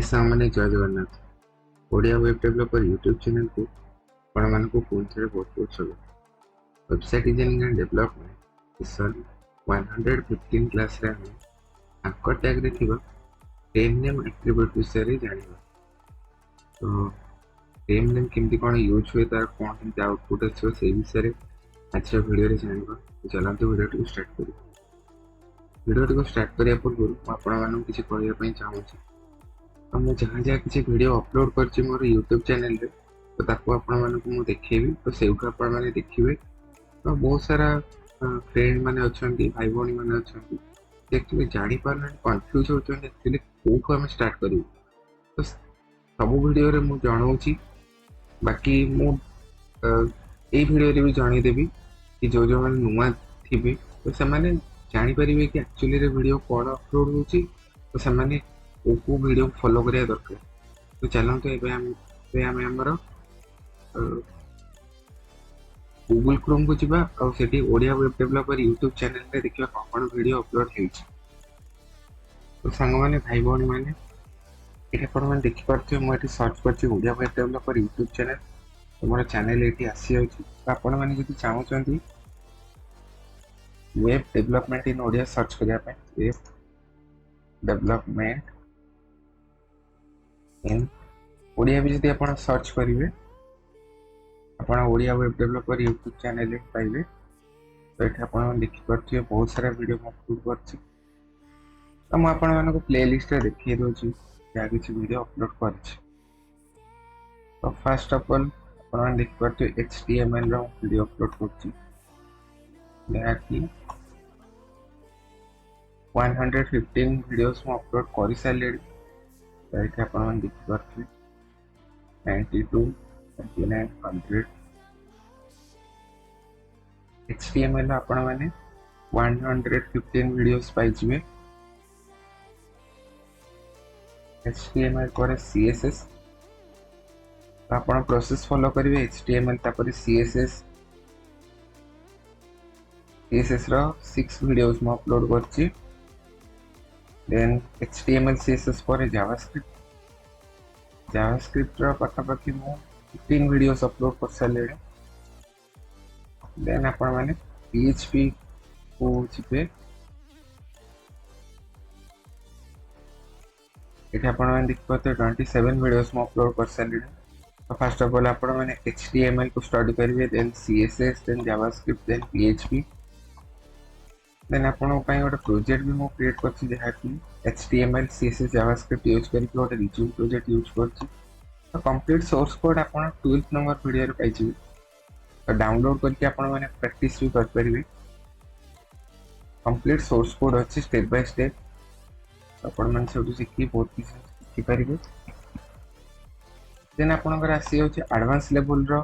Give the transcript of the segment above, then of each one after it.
सामने जय Jagannath Odia web developer YouTube channel को आपको पुणी थे बहुत बहुत स्वागत। Website designing and development session 115 class रे हम आंकर टैग रे थिबा टेम नेम एट्रिब्यूट विषय रे जानिबा। तो टेम नेम केमती कोन यूज हुए तार कोन केमती आउटपुट आछो से विषय रे आज वीडियो रे जानिबा। चलंतु वीडियो को स्टार्ट करू। वीडियो को स्टार्ट करिया पूर्व आपण मानू किछि कहया पई चाहू छी। तो मुझे जहाँ जहाँ किसी वीडियो अपलोड कर मोर यूट्यूब चैनल रे तो ताको आपण मानक मु देखेबी। तो सेउठा आपण माने देखिबे। तो बहुत सारा फ्रेंड माने अछंती भाई भौणी माने अछंती एक्चुअली जानि पारना कंफ्यूज होचंती एक्चुअली कोठो हम स्टार्ट करिवो। तो सब वीडियो रे मु जणाउची बाकी मु ए वीडियो रे भी जणाई देबी कि जो जो माने नुवा थिबे तो से माने जानि परिबे कि एक्चुअली रे वीडियो कोन अपलोड होची। तो से माने को वीडियो फॉलो करिया दरकार। तो चलते एवं गूगल क्रोम को जीवा और सेठी Odia web developer YouTube channel रे देखिबा कोन वीडियो अपलोड हेछि। तो संग माने भाई भौणी माने एटा कोन माने देखि परथियो मु एठी सर्च करछि Odia web developer YouTube channel. तो मोर चैनल एठी आसी होछि। तो आपण माने जदि चाहउछंती web development in Odia search करिया पे वेब डेवलपमेंट इन ओडिया भी जदि आपण सर्च करिवे आपण Odia web developer YouTube channel पाइबे। तो एठी आपण देखि परथियो बहुत सारा वीडियो म अपलोड करछि। तो म आपण मानको प्लेलिस्ट रे देखि दोछि या किछि वीडियो अपलोड करछि। तो फर्स्ट ऑफ ऑल आपण देखि परथियो HTML रो वीडियो अपलोड करछि या कि 115 वीडियोस म अपलोड करि साले। तो एठी आपण देखि परथियो 92 29 100 HTML आपण माने 115 वीडियोस पाई जिवे। HTML पर CSS आपण प्रोसेस फॉलो करिवे HTML तापर CSS रो 6 वीडियोस म अपलोड करछि। देन HTML CSS पर जावास्क्रिप्ट रो पाखापाखि मु 15 वीडियोस अपलोड कर साले। देन आपण माने PHP को छिपे एठी आपण माने देख पते 27 वीडियोस म अपलोड कर साले। तो फर्स्ट ऑफ ऑल आपण माने HTML को स्टडी करिवे then CSS then JavaScript then PHP। Then आपण पई गोटे प्रोजेक्ट भी मु क्रिएट करछि जहा कि HTML CSS जावास्क्रिप्ट यूज करके गोटे रिज्यूम प्रोजेक्ट यूज करछि। तो कंप्लीट सोर्स कोड आपण 12th नंबर वीडियो रे पाइछि। तो डाउनलोड करके आपण माने प्रैक्टिस भी कर परिबे। कंप्लीट सोर्स कोड अछि स्टेप बाय स्टेप आपण माने सब सिखि बहुत किछ सिखि परिबे। देन आपनकर आसी होछि एडवांस लेवल रो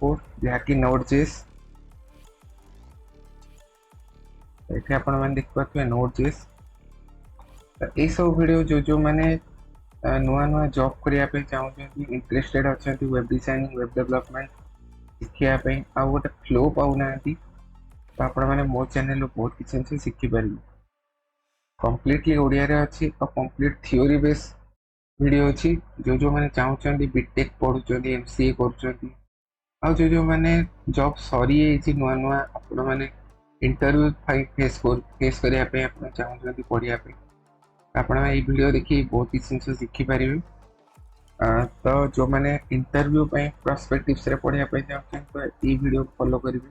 कोड जहा कि NodeJS। एठी आपण माने देख पाथबे NodeJS। तो ए सब वीडियो जो जो माने नुआ नुआ जॉब करिया पे चाहउछंती इंटरेस्टेड अछंती वेब डिजाइनिंग वेब डेवलपमेंट सिखिया पे आ गोटे फ्लो पाउ नांती। तो आपण माने मो चैनल रो बहुत किछ सिखि परिबे। कंप्लीटली ओडिया रे अछि और कंप्लीट थ्योरी बेस वीडियो अछि। जो जो माने चाहउछंती बीटेक पढुचंती MCA करूचंती आ जो जो माने जॉब सरी एछि नुआ नुआ आपण माने इंटरव्यू फेस करिया पे आपण चाहउछंती पढिया पे आपण ए वीडियो देखि बहुत किछ सिखि परिबे। तो जो माने इंटरव्यू पे पर्सपेक्टिव्स रे पढिया पे चाहउछंती तो ए वीडियो फॉलो करिवे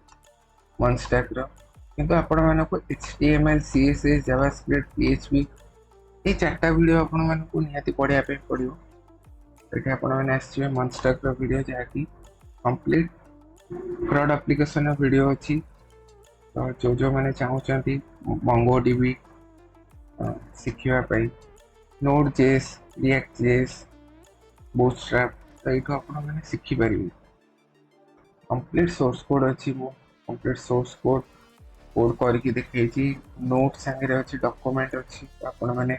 MERN Stack रो। किंतु आपण मानको HTML CSS JavaScript PHP ए चारटा वीडियो आपण मानको निहाती पढिया पे पडियो। एठी आपण माने आछिबे MERN Stack रो वीडियो जहा कि कंप्लीट CRUD एप्लीकेशन रो वीडियो अछि। तो जो जो माने चाहउछंती MongoDB सिखिया पाई NodeJS ReactJs bootstrap तो एठो आपण माने सिखि परिबे। कंप्लीट सोर्स कोड अछि मो कंप्लीट सोर्स कोड करके देखैछि। नोट संगे रे अछि डॉक्यूमेंट अछि। तो आपण माने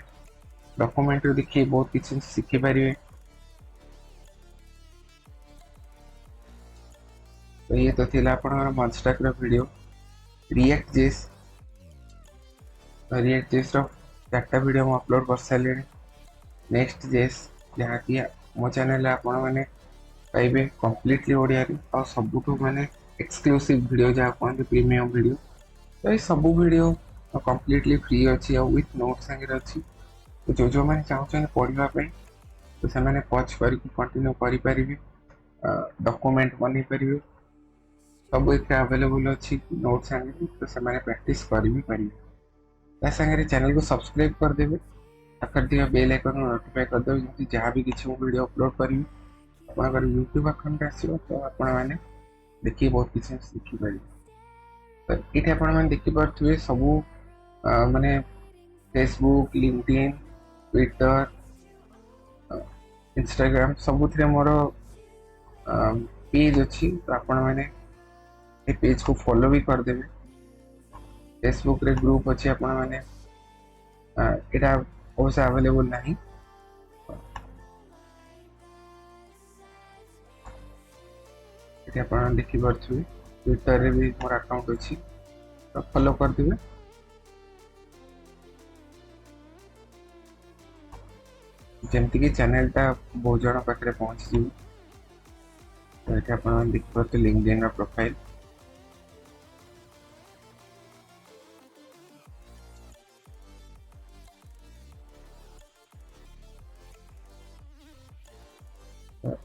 डॉक्यूमेंट रो देखि बहुत किछ सिखि परिबे। तो ये तो थिला आपण MERN Stack रो वीडियो। ReactJs रो चारटा वीडियो म अपलोड कर साले। NextJs जहाँकि मो चैनल आपण मैंने पाइबे कम्प्लीटली ओडिया और सबुठू माने एक्सक्लूसिव वीडियो जहाँ कहते प्रीमियम वीडियो। तो ये सबू वीडियो कम्प्लीटली फ्री अच्छी और विथ नोट सांगे अच्छी। तो जो मैंने चाहते पढ़ापी तो से पच कर कंटिन्यू करें डॉक्यूमेंट बन पारे सब एक अवेलेबल अच्छी नोट सांगे तो से प्रैक्टिस कर भी पारे सांगे चैनल को सब्सक्राइब करदेवे आखिर दिया बेल आइकन नोटिफाई करदेवे जमी जहाँ भी किसी वीडियो अपलोड करी आप यूट्यूब अकाउंट आसो तो आपने देखिए बहुत किसी शिखिपारे। तो ये आपने देखिपे सबू माने फेसबुक लिंक्डइन ट्विटर इंस्टाग्राम सबुथ मोर पेज अच्छी तो आपण मैंने पेज को फॉलो भी करदेवे। फेसबुक रे ग्रुप अच्छी आपण मैंने यहाँ अवश्य अवेलेबल नहीं आप देखिपे ट्विटर रे भी मोर अकाउंट अच्छी तो फॉलो करदेवे। जमती कि चैनल टा बहुत जन पाखे पहुँची जी तो ये आप देखिए लिंक्डइन प्रोफाइल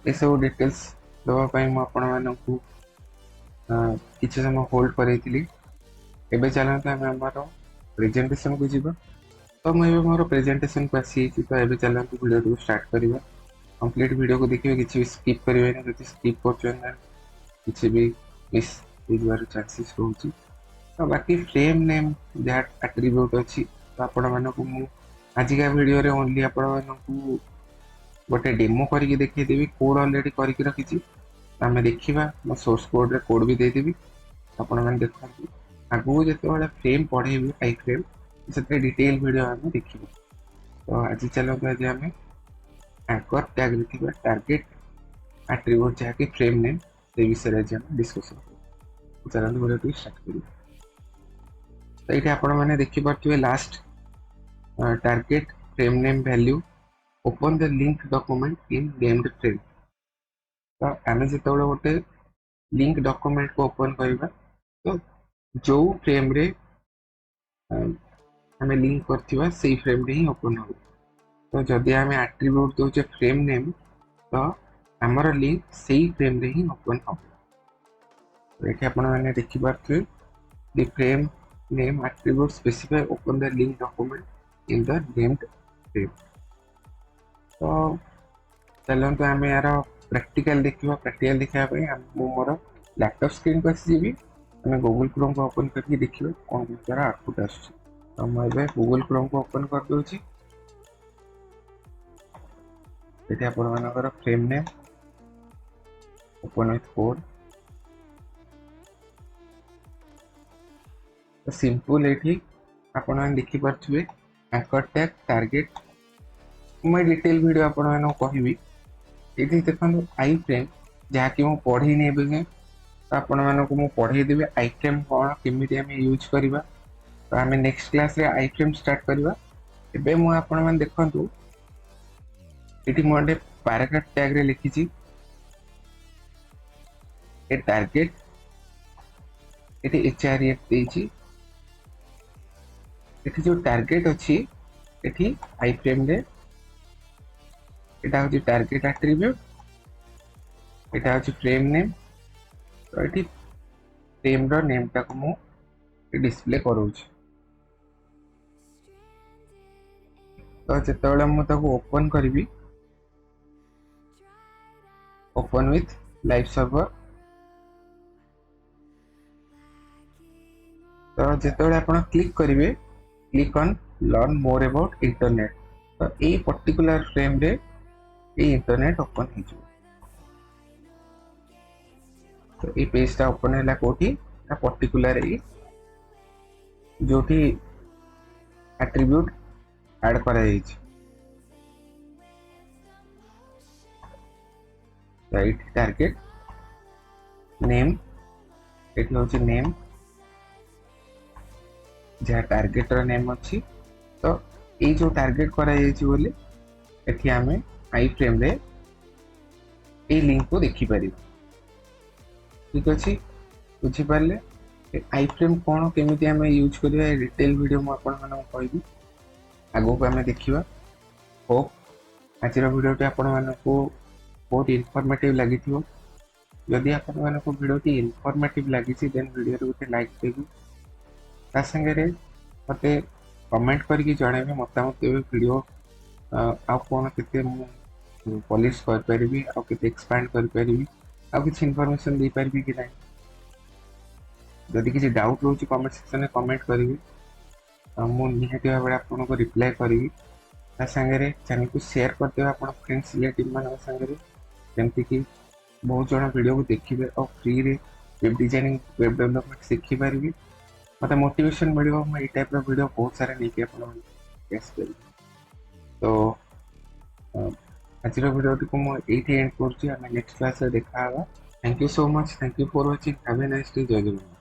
ये सब डिटेल्स दवाई मुझे किसी समय होल्ड करी। एबे चलते आम आमर प्रेजेंटेशन को जीवा। तो मुझे मोर प्रेजेंटेशन को आसी तो ये चलते वीडियो को स्टार्ट करवा। कंप्लीट वीडियो को देखिए किसी भी स्किप करेंगे जो स्किप कर किसी भी मिस हो चांसेस रोचे। तो बाकी फ्रेम नेम जहाँ एट्रिब्यूट अच्छी तो आपण मानक आजिका वीडियो ओनली आपण मानक गोटे डेमो करके देखिदेवी कोड अलरेडी करके रखी आम देखा मो सोर्स कोड रे कोड भी देदेवी आपण मैंने देखते आगू जो फ्रेम पढ़ेबी आई फ्रेम से डिटेल वीडियो आम देखा। तो आज चलते आज आम एंकर टैग रे टार्गेट एट्रिब्यूट जहाँकि फ्रेम नेम से विषय आज आम डिस्कसन चलते वीडियो स्टार्ट कर। तो ये आपने देखिपे last target frame name value open the link document in named frame. तो आम जो गोटे लिंक डॉक्यूमेंट को ओपन करवा तो जो फ्रेम रे आम लिंक करथिबा से फ्रेम रे ही ओपन हो। तो जदि आम एट्रिब्यूट दोचे फ्रेम नेम तो आमर लिंक से फ्रेम रे ही ओपन हो। तो ये आपने देखिपे the frame name attribute specify open the link document in the named frame. तो चलते आम यार प्रैक्टिकल देखा। प्रैक्टिकल देखा मोर लैपटॉप स्क्रीन को आसीजी आम गूगल क्रोम को ओपन करके देखिए कौन तार आउटपुट आस। तो मुझे गूगल क्रोम को ओपन कर दूसरी ये आपर frame name open with code. तो सिंपल ये आपने देखिपे एंकर टैग टार्गेट मैं डिटेल वीडियो आपको कहबी ये देखो आई फ्रेम जहाँकि मुझे पढ़ी नहीं तो आपण मानक मुझे पढ़ेदेवी आई फ्रेम कौन केमी आम यूज करवा। तो आम नेक्स्ट क्लास रे आई फ्रेम स्टार्ट करवा। एबे मु आपण मैंने देखु ये मुझे पैराग्राफ टैग रे लिखी टार्गेट ये HRF देछि ये जो टार्गेट अच्छी ये आई फ्रेम रे यहाँ हूँ टार्गेट एट्रिब्यूट यहाँ हूँ फ्रेम नेम। तो ये फ्रेम रो नेम टाक मु डिस्प्ले करूँ। तो जिते मुझे ओपन करी ओपन विथ लाइव सर्वर तो जिते आप क्लिक करेंगे click on learn more about internet तो ये पर्टिकुलर फ्रेम रे ये इंटरनेट ओपन हो। तो ये पेजटा ओपन है कौटी पर्टिकुलर जो एट्रिब्यूट ऐड करा टार्गेट नेम ये हूँ नेम जहाँ टार्गेट नेम अच्छी। तो ये जो टार्गेट करा बोली एठी आमे आई फ्रेम रे ए लिंक को देखि परिबा। ठीक अछि, बुझी पारले आई फ्रेम कोन केमिति आमे यूज करिया ए डिटेल वीडियो म आपन मानक कहबी, आगो को आमे देखिबा। होप आजिर वीडियो टी आपन मानक बहुत इनफॉर्मेटिव लागि थिबो। यदि आपन मानक वीडियो टी इनफॉर्मेटिव लागि छि देन वीडियो रे उते लाइक देबी। ता संगे रे मते कमेंट करके जणाबे मतामत देबे वीडियो आ कोन केते पॉलिश कर परिबी आ केते एक्सपैंड कर परिबी आ किछ इन्फॉर्मेशन दे परिबी कि नै। जदि किसी डाउट रोची कमेंट सेक्शन में कमेंट करिवे मु निहाती भाबे आपन को रिप्लाई करिवी। ता संगे रे चैनल को शेयर कर देबा आपन फ्रेंड्स रिलेटिव मान संगे रे, जेमति कि बहुत जण वीडियो को देखिबे और फ्री रे वेब डिजाइनिंग वेब डेवलपमेंट सिखि परिबी। मते मोटिवेशन मिलिबो म ए टाइप रो वीडियो बहुत सारा लेके आपन टेस्ट करिबी। तो आजिर वीडियो को मु एठी एंड करछि, हम नेक्स्ट क्लास रे देखा हबा। Thank you so much, thank you for watching, have a nice day, जय जगन्नाथ।